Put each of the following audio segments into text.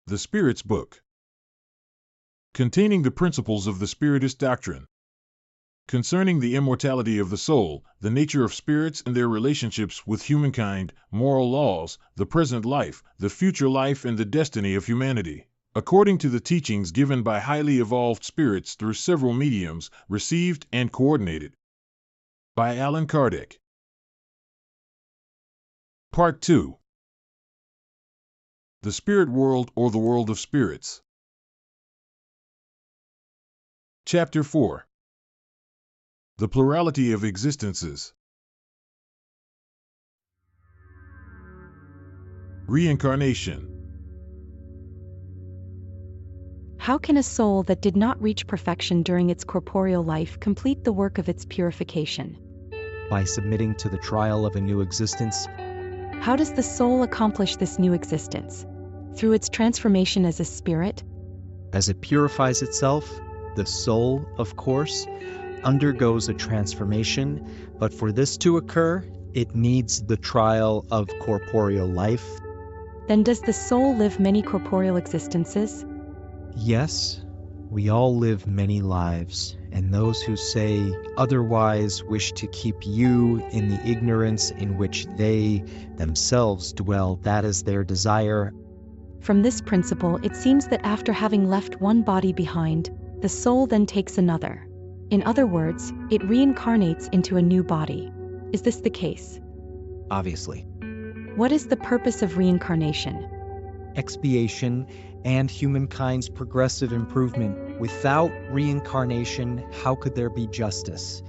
The Spirit's Book, containing the principles of the Spiritist doctrine, concerning the immortality of the soul, the nature of spirits and their relationships with humankind, moral laws, the present life, the future life, and the destiny of humanity, according to the teachings given by highly evolved spirits through several mediums, received and coordinated by Allan Kardec. Part 2. The Spirit World, or the World of Spirits. Chapter 4. The Plurality of Existences. Reincarnation. How can a soul that did not reach perfection during its corporeal life complete the work of its purification? By submitting to the trial of a new existence. How does the soul accomplish this new existence? Through its transformation as a spirit? As it purifies itself, the soul, of course, undergoes a transformation, but for this to occur, it needs the trial of corporeal life. Then does the soul live many corporeal existences? Yes, we all live many lives, and those who say otherwise wish to keep you in the ignorance in which they themselves dwell. That is their desire. From this principle, it seems that after having left one body behind, the soul then takes another. In other words, it reincarnates into a new body. Is this the case? Obviously. What is the purpose of reincarnation? Expiation and humankind's progressive improvement. Without reincarnation, how could there be justice?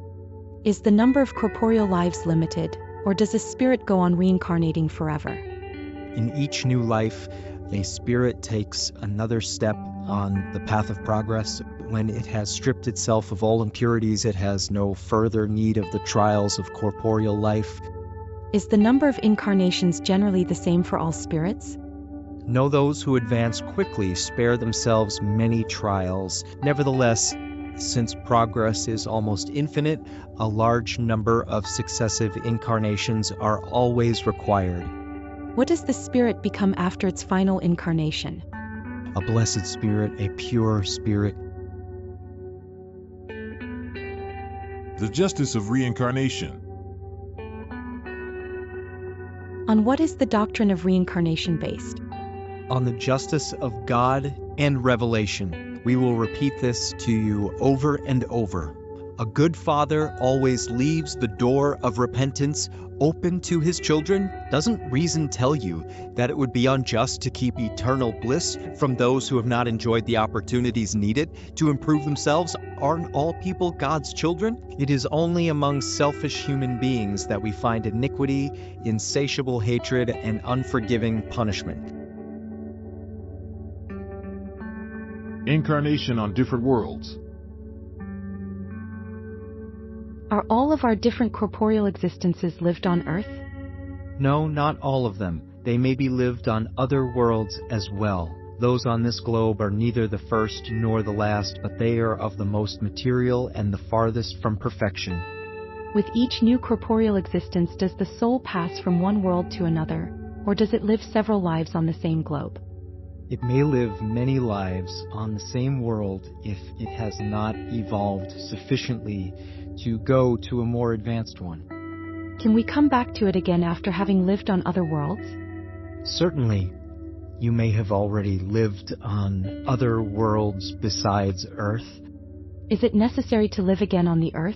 Is the number of corporeal lives limited, or does a spirit go on reincarnating forever? In each new life, a spirit takes another step on the path of progress. When it has stripped itself of all impurities, it has no further need of the trials of corporeal life. Is the number of incarnations generally the same for all spirits? No, those who advance quickly spare themselves many trials. Nevertheless, since progress is almost infinite, a large number of successive incarnations are always required. What does the spirit become after its final incarnation? A blessed spirit, a pure spirit. The Justice of Reincarnation. On what is the doctrine of reincarnation based? On the justice of God and revelation. We will repeat this to you over and over. A good father always leaves the door of repentance open to his children. Doesn't reason tell you that it would be unjust to keep eternal bliss from those who have not enjoyed the opportunities needed to improve themselves? Aren't all people God's children? It is only among selfish human beings that we find iniquity, insatiable hatred, and unforgiving punishment. Incarnation on different worlds. Are all of our different corporeal existences lived on Earth? No, not all of them. They may be lived on other worlds as well. Those on this globe are neither the first nor the last, but they are of the most material and the farthest from perfection. With each new corporeal existence, does the soul pass from one world to another, or does it live several lives on the same globe? It may live many lives on the same world if it has not evolved sufficiently to go to a more advanced one. Can we come back to it again after having lived on other worlds? Certainly. You may have already lived on other worlds besides Earth. Is it necessary to live again on the Earth?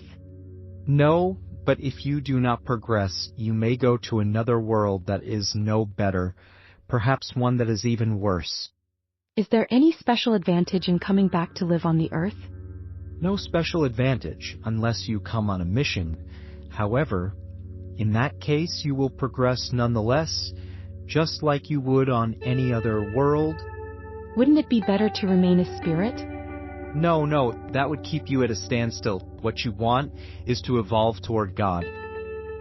No, but if you do not progress, you may go to another world that is no better, perhaps one that is even worse. Is there any special advantage in coming back to live on the Earth? No special advantage unless you come on a mission. However, in that case you will progress nonetheless, just like you would on any other world. Wouldn't it be better to remain a spirit? No, that would keep you at a standstill. What you want is to evolve toward God.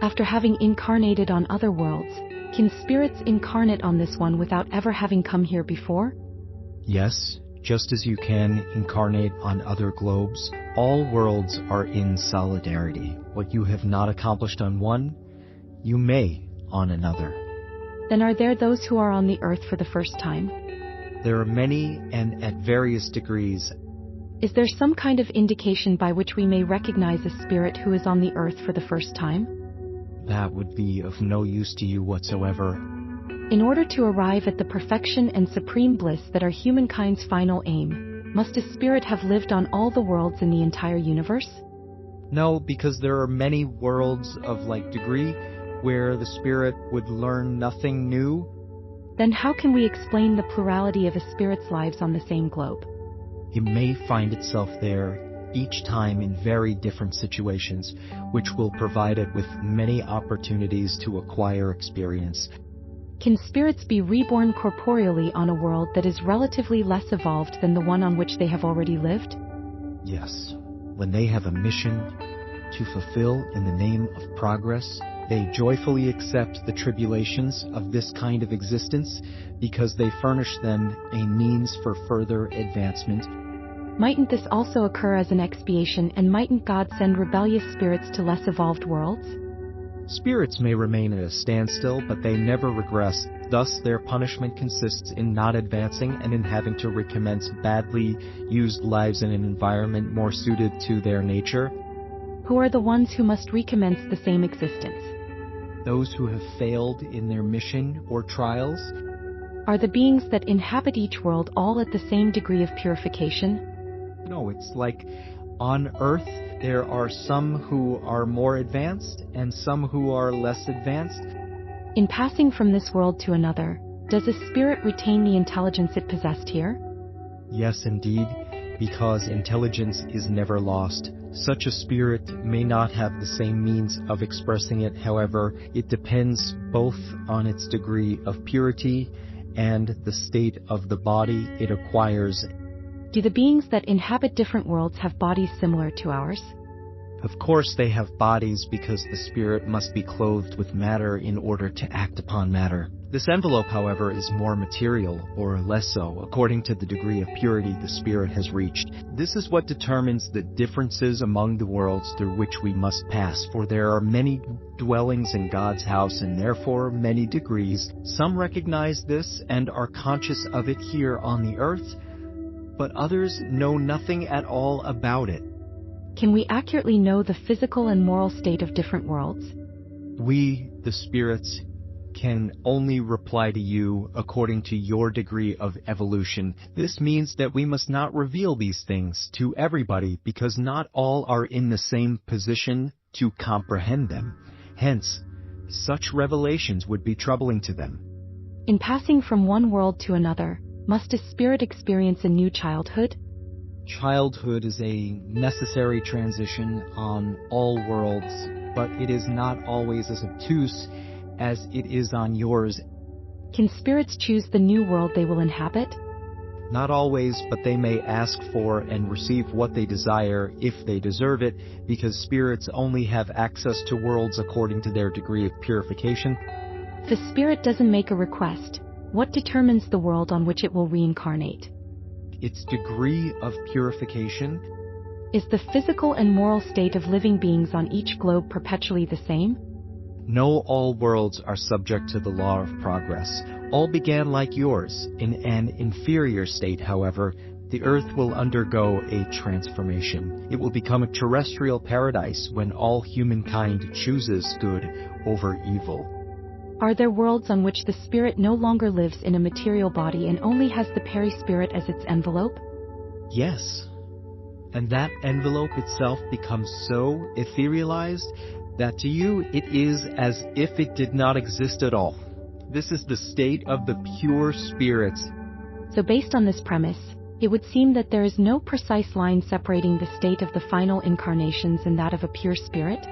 After having incarnated on other worlds, can spirits incarnate on this one without ever having come here before? Yes, just as you can incarnate on other globes. All worlds are in solidarity. What you have not accomplished on one, you may on another. Then are there those who are on the Earth for the first time? There are many and at various degrees. Is there some kind of indication by which we may recognize a spirit who is on the earth for the first time? That would be of no use to you whatsoever. In order to arrive at the perfection and supreme bliss that are humankind's final aim, must a spirit have lived on all the worlds in the entire universe? No, because there are many worlds of like degree where the spirit would learn nothing new. Then how can we explain the plurality of a spirit's lives on the same globe? It may find itself there each time in very different situations, which will provide it with many opportunities to acquire experience. Can spirits be reborn corporeally on a world that is relatively less evolved than the one on which they have already lived? Yes, when they have a mission to fulfill in the name of progress, they joyfully accept the tribulations of this kind of existence because they furnish them a means for further advancement. Mightn't this also occur as an expiation, and mightn't God send rebellious spirits to less evolved worlds? Spirits may remain at a standstill, but they never regress. Thus, their punishment consists in not advancing and in having to recommence badly used lives in an environment more suited to their nature. Who are the ones who must recommence the same existence? Those who have failed in their mission or trials. Are the beings that inhabit each world all at the same degree of purification? No, it's like on Earth, there are some who are more advanced and some who are less advanced. In passing from this world to another, does a spirit retain the intelligence it possessed here? Yes, indeed, because intelligence is never lost. Such a spirit may not have the same means of expressing it, however, it depends both on its degree of purity and the state of the body it acquires. Do the beings that inhabit different worlds have bodies similar to ours? Of course they have bodies because the spirit must be clothed with matter in order to act upon matter. This envelope, however, is more material, or less so, according to the degree of purity the spirit has reached. This is what determines the differences among the worlds through which we must pass, for there are many dwellings in God's house and therefore many degrees. Some recognize this and are conscious of it here on the earth, but others know nothing at all about it. Can we accurately know the physical and moral state of different worlds? We, the spirits, can only reply to you according to your degree of evolution. This means that we must not reveal these things to everybody because not all are in the same position to comprehend them. Hence, such revelations would be troubling to them. In passing from one world to another, must a spirit experience a new childhood? Childhood is a necessary transition on all worlds, but it is not always as obtuse as it is on yours. Can spirits choose the new world they will inhabit? Not always, but they may ask for and receive what they desire if they deserve it, because spirits only have access to worlds according to their degree of purification. If a spirit doesn't make a request, what determines the world on which it will reincarnate? Its degree of purification. Is the physical and moral state of living beings on each globe perpetually the same? No, all worlds are subject to the law of progress. All began like yours. In an inferior state, however, the earth will undergo a transformation. It will become a terrestrial paradise when all humankind chooses good over evil. Are there worlds on which the spirit no longer lives in a material body and only has the perispirit as its envelope? Yes. And that envelope itself becomes so etherealized that to you it is as if it did not exist at all. This is the state of the pure spirits. So based on this premise, it would seem that there is no precise line separating the state of the final incarnations and that of a pure spirit?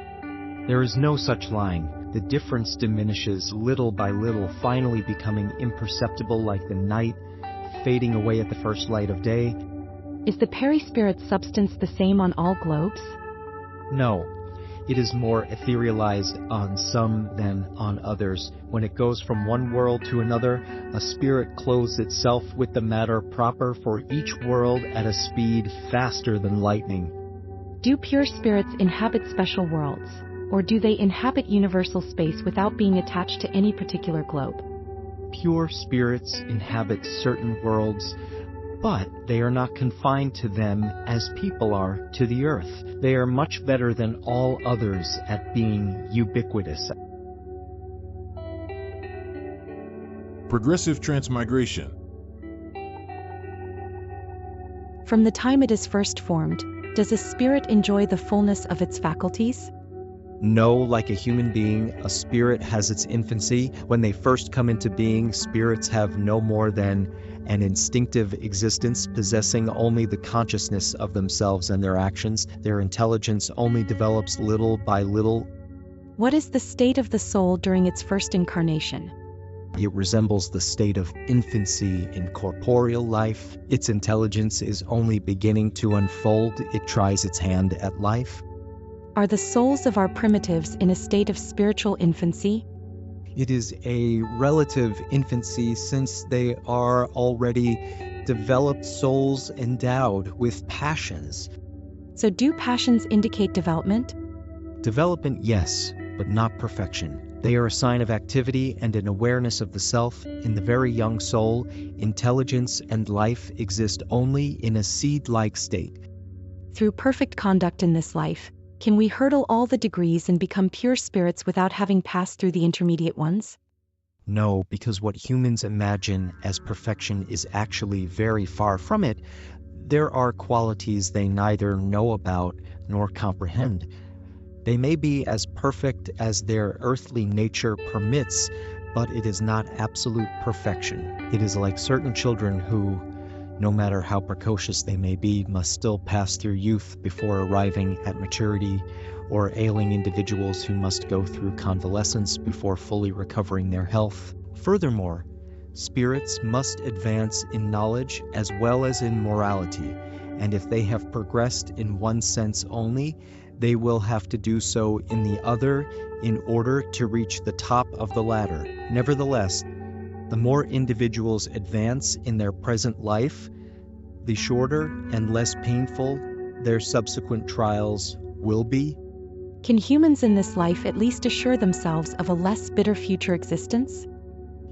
There is no such line. The difference diminishes little by little, finally becoming imperceptible like the night, fading away at the first light of day. Is the perispirit substance the same on all globes? No. It is more etherealized on some than on others. When it goes from one world to another, a spirit clothes itself with the matter proper for each world at a speed faster than lightning. Do pure spirits inhabit special worlds, or do they inhabit universal space without being attached to any particular globe? Pure spirits inhabit certain worlds, but they are not confined to them as people are to the earth. They are much better than all others at being ubiquitous. Progressive transmigration. From the time it is first formed, does a spirit enjoy the fullness of its faculties? No, like a human being, a spirit has its infancy. When they first come into being, spirits have no more than an instinctive existence, possessing only the consciousness of themselves and their actions. Their intelligence only develops little by little. What is the state of the soul during its first incarnation? It resembles the state of infancy in corporeal life. Its intelligence is only beginning to unfold. It tries its hand at life. Are the souls of our primitives in a state of spiritual infancy? It is a relative infancy since they are already developed souls endowed with passions. So do passions indicate development? Development, yes, but not perfection. They are a sign of activity and an awareness of the self. In the very young soul, intelligence and life exist only in a seed-like state. Through perfect conduct in this life, can we hurdle all the degrees and become pure spirits without having passed through the intermediate ones? No, because what humans imagine as perfection is actually very far from it. There are qualities they neither know about nor comprehend. They may be as perfect as their earthly nature permits, but it is not absolute perfection. It is like certain children who, no matter how precocious they may be, must still pass through youth before arriving at maturity, or ailing individuals who must go through convalescence before fully recovering their health. Furthermore, spirits must advance in knowledge as well as in morality, and if they have progressed in one sense only, they will have to do so in the other in order to reach the top of the ladder. Nevertheless, the more individuals advance in their present life, the shorter and less painful their subsequent trials will be. Can humans in this life at least assure themselves of a less bitter future existence?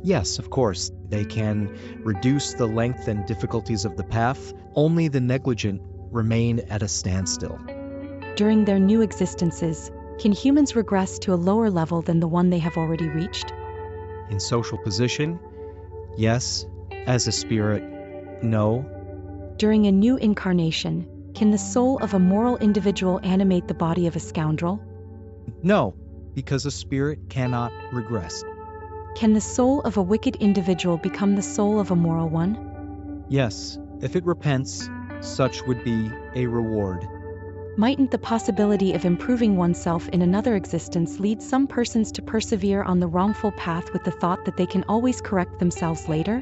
Yes, of course, they can reduce the length and difficulties of the path. Only the negligent remain at a standstill. During their new existences, can humans regress to a lower level than the one they have already reached? In social position, yes. As a spirit, no. During a new incarnation, can the soul of a moral individual animate the body of a scoundrel? No, because a spirit cannot regress. Can the soul of a wicked individual become the soul of a moral one? Yes, if it repents, such would be a reward. Mightn't the possibility of improving oneself in another existence lead some persons to persevere on the wrongful path with the thought that they can always correct themselves later?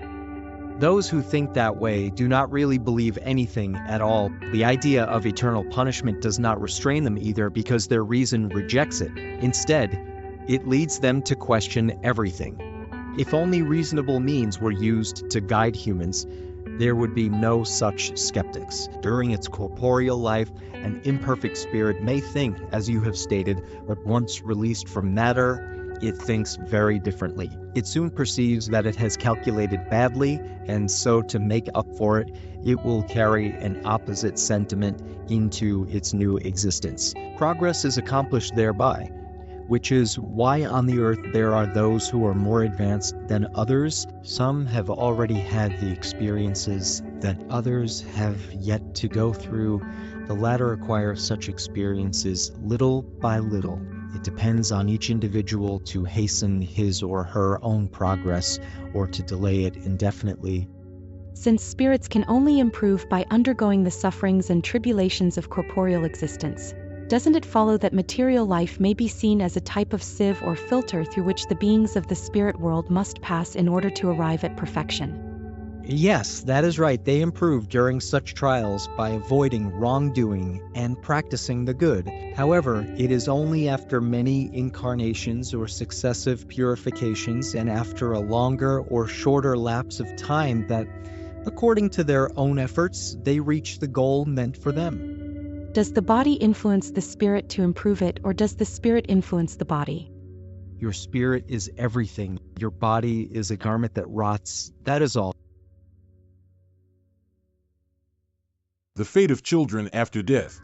Those who think that way do not really believe anything at all. The idea of eternal punishment does not restrain them either because their reason rejects it. Instead, it leads them to question everything. If only reasonable means were used to guide humans, there would be no such skeptics. During its corporeal life, an imperfect spirit may think, as you have stated, but once released from matter, it thinks very differently. It soon perceives that it has calculated badly, and so to make up for it, it will carry an opposite sentiment into its new existence. Progress is accomplished thereby, which is why on the earth there are those who are more advanced than others. Some have already had the experiences that others have yet to go through. The latter acquire such experiences little by little. It depends on each individual to hasten his or her own progress or to delay it indefinitely. Since spirits can only improve by undergoing the sufferings and tribulations of corporeal existence, doesn't it follow that material life may be seen as a type of sieve or filter through which the beings of the spirit world must pass in order to arrive at perfection? Yes, that is right. They improve during such trials by avoiding wrongdoing and practicing the good. However, it is only after many incarnations or successive purifications and after a longer or shorter lapse of time that, according to their own efforts, they reach the goal meant for them. Does the body influence the spirit to improve it, or does the spirit influence the body? Your spirit is everything. Your body is a garment that rots, that is all. The fate of children after death.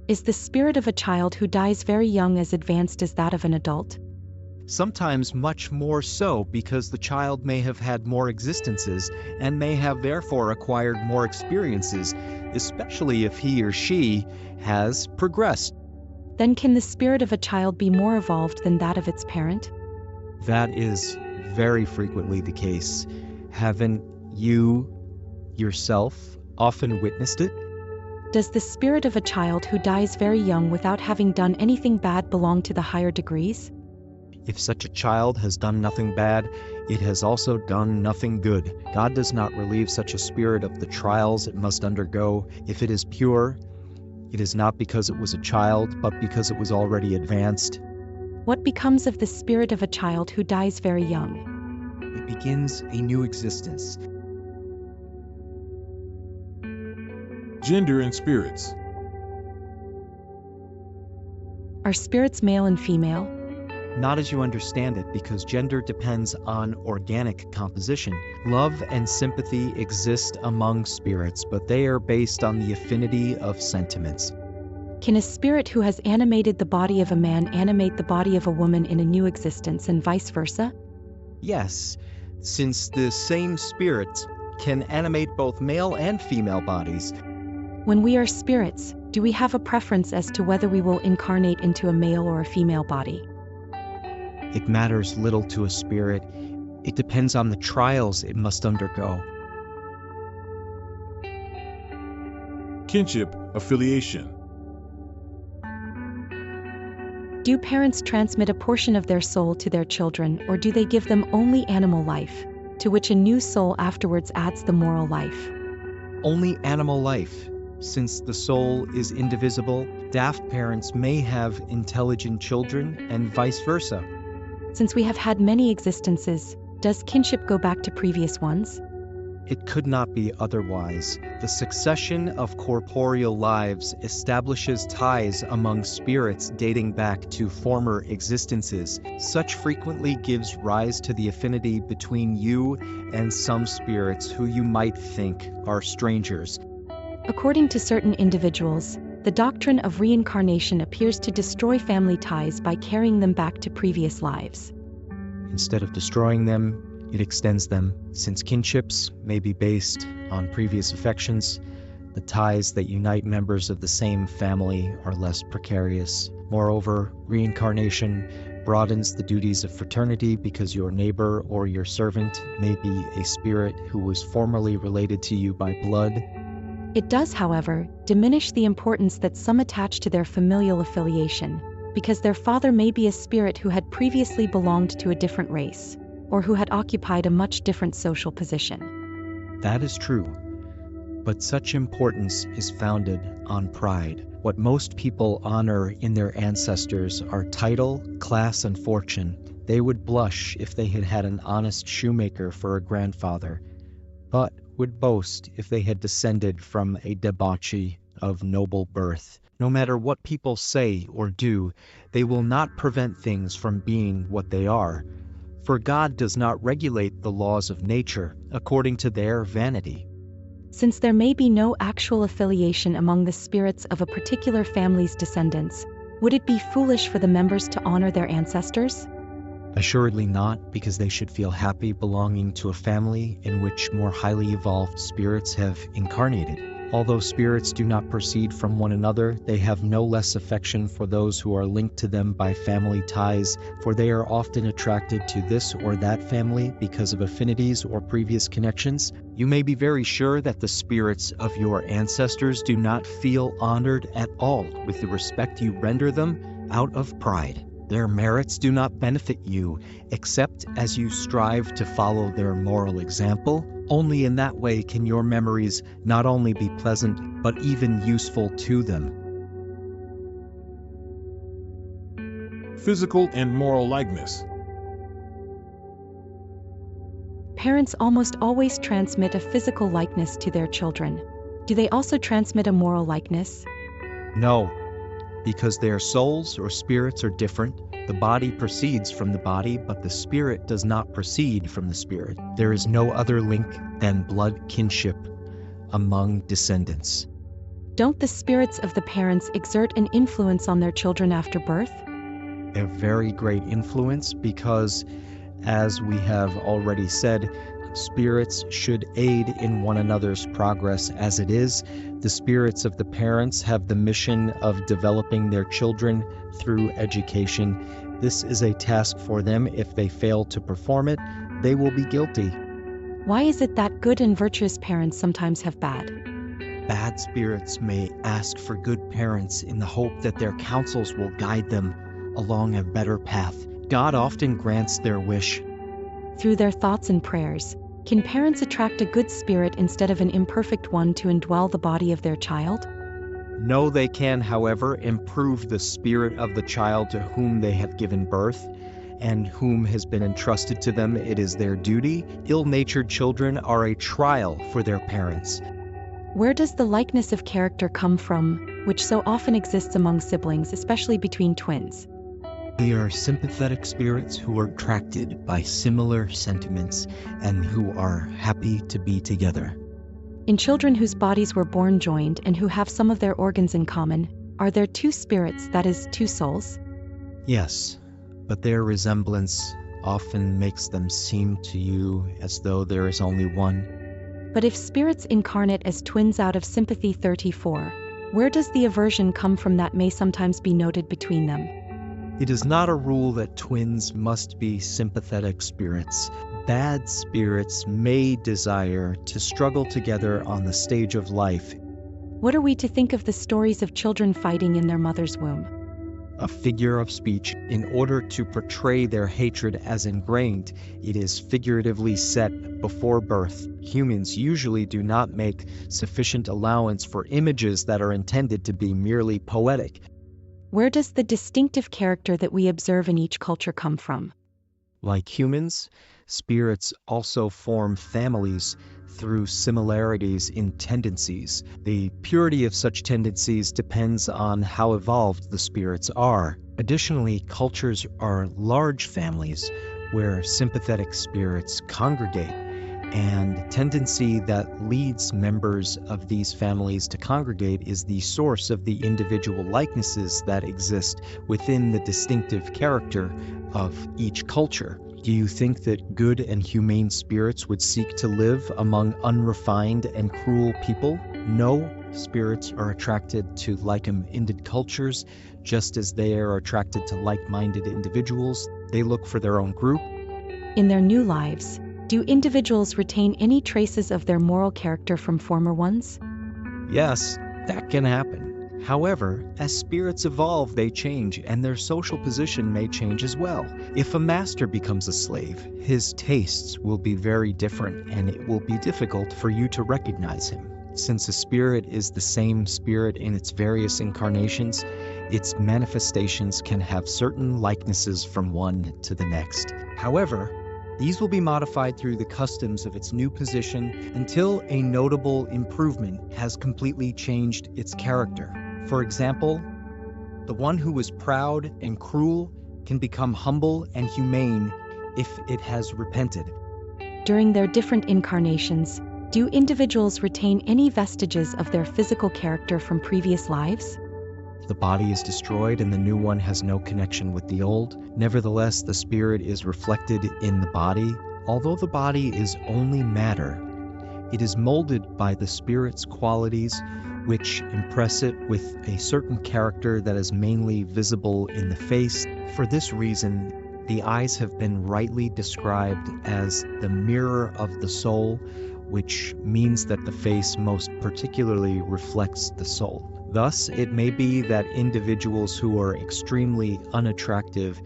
Is the spirit of a child who dies very young as advanced as that of an adult? Sometimes much more so, because the child may have had more existences and may have therefore acquired more experiences, especially if he or she has progressed. Then can the spirit of a child be more evolved than that of its parent? That is very frequently the case. Haven't you yourself often witnessed it? Does the spirit of a child who dies very young without having done anything bad belong to the higher degrees? If such a child has done nothing bad, it has also done nothing good. God does not relieve such a spirit of the trials it must undergo. If it is pure, it is not because it was a child, but because it was already advanced. What becomes of the spirit of a child who dies very young? It begins a new existence. Gender and spirits. Are spirits male and female? Not as you understand it, because gender depends on organic composition. Love and sympathy exist among spirits, but they are based on the affinity of sentiments. Can a spirit who has animated the body of a man animate the body of a woman in a new existence and vice versa? Yes, since the same spirit can animate both male and female bodies. When we are spirits, do we have a preference as to whether we will incarnate into a male or a female body? It matters little to a spirit. It depends on the trials it must undergo. Kinship, affiliation. Do parents transmit a portion of their soul to their children, or do they give them only animal life, to which a new soul afterwards adds the moral life? Only animal life. Since the soul is indivisible, daft parents may have intelligent children and vice versa. Since we have had many existences, does kinship go back to previous ones? It could not be otherwise. The succession of corporeal lives establishes ties among spirits dating back to former existences. Such frequently gives rise to the affinity between you and some spirits who you might think are strangers. According to certain individuals, the doctrine of reincarnation appears to destroy family ties by carrying them back to previous lives. Instead of destroying them, it extends them. Since kinships may be based on previous affections, the ties that unite members of the same family are less precarious. Moreover, reincarnation broadens the duties of fraternity, because your neighbor or your servant may be a spirit who was formerly related to you by blood. It does, however, diminish the importance that some attach to their familial affiliation, because their father may be a spirit who had previously belonged to a different race, or who had occupied a much different social position. That is true, but such importance is founded on pride. What most people honor in their ancestors are title, class, and fortune. They would blush if they had had an honest shoemaker for a grandfather, but would boast if they had descended from a debauchee of noble birth. No matter what people say or do, they will not prevent things from being what they are, for God does not regulate the laws of nature according to their vanity. Since there may be no actual affiliation among the spirits of a particular family's descendants, would it be foolish for the members to honor their ancestors? Assuredly not, because they should feel happy belonging to a family in which more highly evolved spirits have incarnated. Although spirits do not proceed from one another, they have no less affection for those who are linked to them by family ties, for they are often attracted to this or that family because of affinities or previous connections. You may be very sure that the spirits of your ancestors do not feel honored at all with the respect you render them out of pride. Their merits do not benefit you, except as you strive to follow their moral example. Only in that way can your memories not only be pleasant, but even useful to them. Physical and moral likeness. Parents almost always transmit a physical likeness to their children. Do they also transmit a moral likeness? No, because their souls or spirits are different. The body proceeds from the body, but the spirit does not proceed from the spirit. There is no other link than blood kinship among descendants. Don't the spirits of the parents exert an influence on their children after birth? A very great influence because, as we have already said, spirits should aid in one another's progress as it is. The spirits of the parents have the mission of developing their children through education. This is a task for them. If they fail to perform it, they will be guilty. Why is it that good and virtuous parents sometimes have bad? Bad spirits may ask for good parents in the hope that their counsels will guide them along a better path. God often grants their wish. Through their thoughts and prayers, can parents attract a good spirit instead of an imperfect one to indwell the body of their child? No, they can, however, improve the spirit of the child to whom they have given birth and whom has been entrusted to them. It is their duty. Ill-natured children are a trial for their parents. Where does the likeness of character come from, which so often exists among siblings, especially between twins? They are sympathetic spirits who are attracted by similar sentiments and who are happy to be together. In children whose bodies were born joined and who have some of their organs in common, are there two spirits, that is, two souls? Yes, but their resemblance often makes them seem to you as though there is only one. But if spirits incarnate as twins out of Sympathy 34, where does the aversion come from that may sometimes be noted between them? It is not a rule that twins must be sympathetic spirits. Bad spirits may desire to struggle together on the stage of life. What are we to think of the stories of children fighting in their mother's womb? A figure of speech. In order to portray their hatred as ingrained, it is figuratively set before birth. Humans usually do not make sufficient allowance for images that are intended to be merely poetic. Where does the distinctive character that we observe in each culture come from? Like humans, spirits also form families through similarities in tendencies. The purity of such tendencies depends on how evolved the spirits are. Additionally, cultures are large families where sympathetic spirits congregate, and tendency that leads members of these families to congregate is the source of the individual likenesses that exist within the distinctive character of each culture. Do you think that good and humane spirits would seek to live among unrefined and cruel people? No, spirits are attracted to like-minded cultures, just as they are attracted to like-minded individuals. They look for their own group. In their new lives, do individuals retain any traces of their moral character from former ones? Yes, that can happen. However, as spirits evolve, they change, and their social position may change as well. If a master becomes a slave, his tastes will be very different, and it will be difficult for you to recognize him. Since a spirit is the same spirit in its various incarnations, its manifestations can have certain likenesses from one to the next. However, these will be modified through the customs of its new position until a notable improvement has completely changed its character. For example, the one who was proud and cruel can become humble and humane if it has repented. During their different incarnations, do individuals retain any vestiges of their physical character from previous lives? The body is destroyed and the new one has no connection with the old. Nevertheless, the spirit is reflected in the body. Although the body is only matter, it is molded by the spirit's qualities, which impress it with a certain character that is mainly visible in the face. For this reason, the eyes have been rightly described as the mirror of the soul, which means that the face most particularly reflects the soul. Thus, it may be that individuals who are extremely unattractive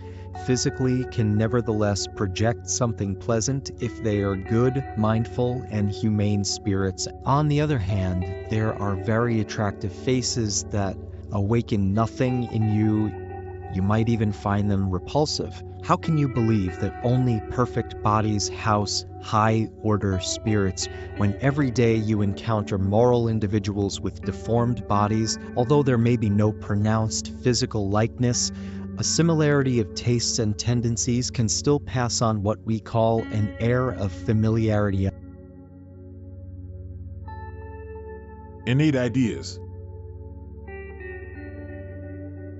physically can nevertheless project something pleasant if they are good, mindful, and humane spirits. On the other hand, there are very attractive faces that awaken nothing in you. You might even find them repulsive. How can you believe that only perfect bodies house high-order spirits when every day you encounter moral individuals with deformed bodies? Although there may be no pronounced physical likeness, A similarity of tastes and tendencies can still pass on what we call an air of familiarity. Innate ideas.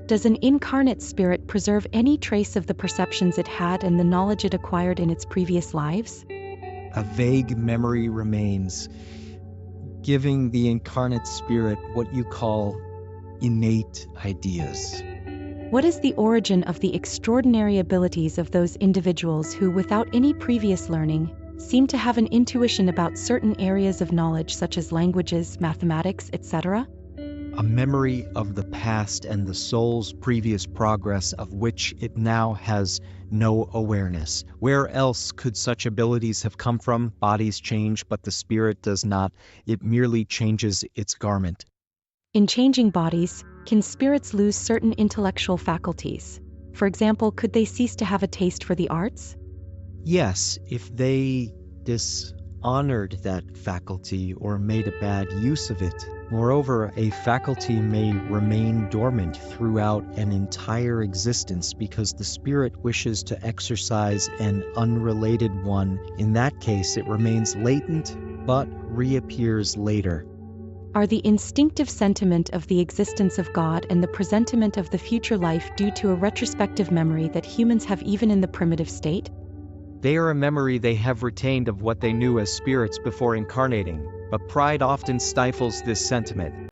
Does an incarnate spirit preserve any trace of the perceptions it had and the knowledge it acquired in its previous lives? A vague memory remains, giving the incarnate spirit what you call innate ideas. What is the origin of the extraordinary abilities of those individuals who, without any previous learning, seem to have an intuition about certain areas of knowledge such as languages, mathematics, etc.? A memory of the past and the soul's previous progress of which it now has no awareness. Where else could such abilities have come from? Bodies change, but the spirit does not. It merely changes its garment. In changing bodies, can spirits lose certain intellectual faculties? For example, could they cease to have a taste for the arts? Yes, if they dishonored that faculty or made a bad use of it. Moreover, a faculty may remain dormant throughout an entire existence because the spirit wishes to exercise an unrelated one. In that case, it remains latent but reappears later. Are the instinctive sentiment of the existence of God and the presentiment of the future life due to a retrospective memory that humans have even in the primitive state? They are a memory they have retained of what they knew as spirits before incarnating, but pride often stifles this sentiment.